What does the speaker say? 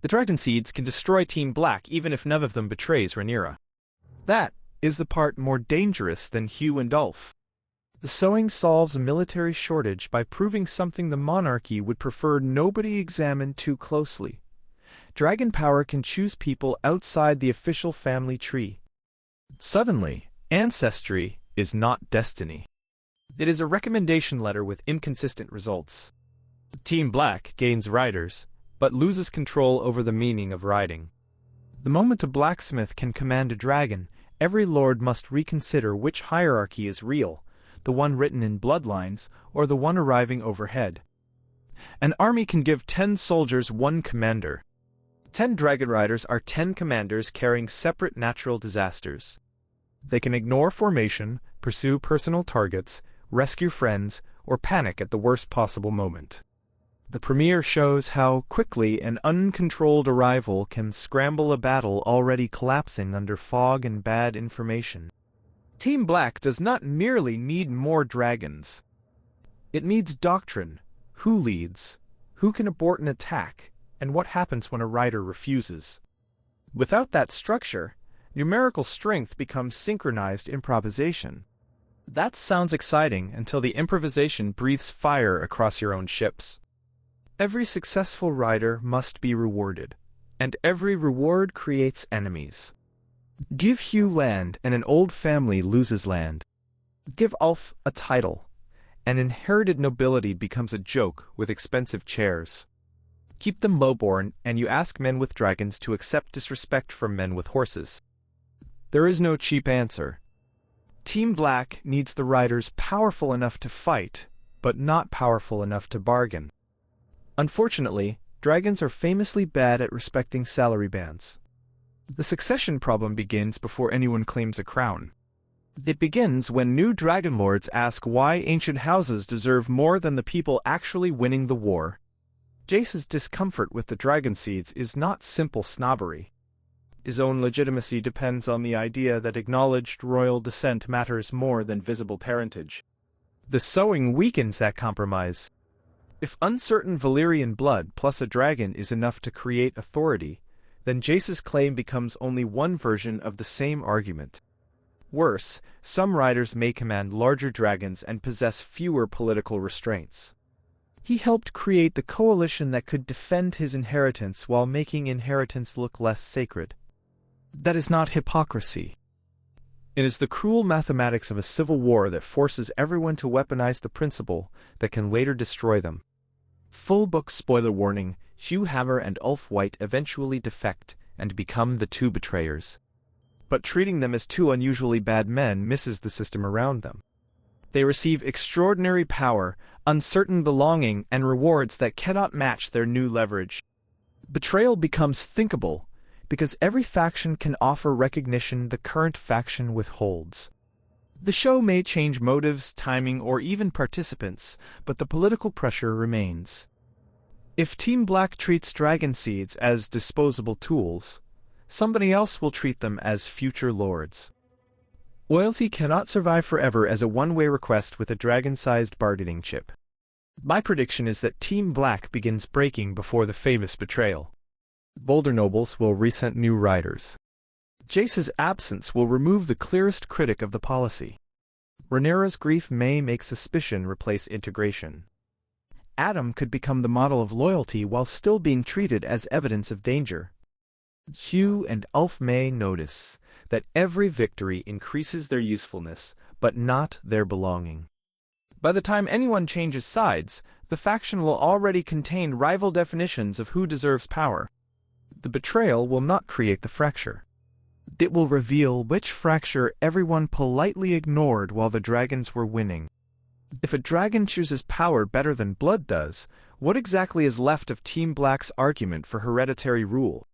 The Dragonseeds can destroy Team Black even if none of them betrays Rhaenyra. That is the part more dangerous than Hugh and Ulf. The sowing solves a military shortage by proving something the monarchy would prefer nobody examine too closely. Dragon power can choose people outside the official family tree. Suddenly, ancestry is not destiny. It is a recommendation letter with inconsistent results. Team Black gains riders, but loses control over the meaning of riding. The moment a blacksmith can command a dragon, every lord must reconsider which hierarchy is real, the one written in bloodlines or the one arriving overhead. An army can give 10 soldiers one commander. 10 dragonriders are 10 commanders carrying separate natural disasters. They can ignore formation, pursue personal targets, rescue friends, or panic at the worst possible moment. The premiere shows how quickly an uncontrolled arrival can scramble a battle already collapsing under fog and bad information. Team Black does not merely need more dragons. It needs doctrine, who leads, who can abort an attack, and what happens when a rider refuses. Without that structure, numerical strength becomes synchronized improvisation. That sounds exciting until the improvisation breathes fire across your own ships. Every successful rider must be rewarded, and every reward creates enemies. Give Hugh land and an old family loses land. Give Ulf a title, and inherited nobility becomes a joke with expensive chairs. Keep them lowborn, and you ask men with dragons to accept disrespect from men with horses. There is no cheap answer. Team Black needs the riders powerful enough to fight, but not powerful enough to bargain. Unfortunately, dragons are famously bad at respecting salary bands. The succession problem begins before anyone claims a crown. It begins when new dragon lords ask why ancient houses deserve more than the people actually winning the war. Jace's discomfort with the Dragonseeds is not simple snobbery. His own legitimacy depends on the idea that acknowledged royal descent matters more than visible parentage. The sowing weakens that compromise. If uncertain Valyrian blood plus a dragon is enough to create authority, then Jace's claim becomes only one version of the same argument. Worse, some riders may command larger dragons and possess fewer political restraints. He helped create the coalition that could defend his inheritance while making inheritance look less sacred. That is not hypocrisy. It is the cruel mathematics of a civil war that forces everyone to weaponize the principle that can later destroy them. Full book spoiler warning, Hugh Hammer and Ulf White eventually defect and become the two betrayers. But treating them as two unusually bad men misses the system around them. They receive extraordinary power, uncertain belonging, and rewards that cannot match their new leverage. Betrayal becomes thinkable, because every faction can offer recognition the current faction withholds. The show may change motives, timing, or even participants, but the political pressure remains. If Team Black treats Dragonseeds as disposable tools, somebody else will treat them as future lords. Loyalty cannot survive forever as a one-way request with a dragon-sized bargaining chip. My prediction is that Team Black begins breaking before the famous betrayal. Bolder nobles will resent new riders. Jace's absence will remove the clearest critic of the policy. Rhaenyra's grief may make suspicion replace integration. Adam could become the model of loyalty while still being treated as evidence of danger. Hugh and Ulf may notice that every victory increases their usefulness, but not their belonging. By the time anyone changes sides, the faction will already contain rival definitions of who deserves power. The betrayal will not create the fracture. It will reveal which fracture everyone politely ignored while the dragons were winning. If a dragon chooses power better than blood does, what exactly is left of Team Black's argument for hereditary rule?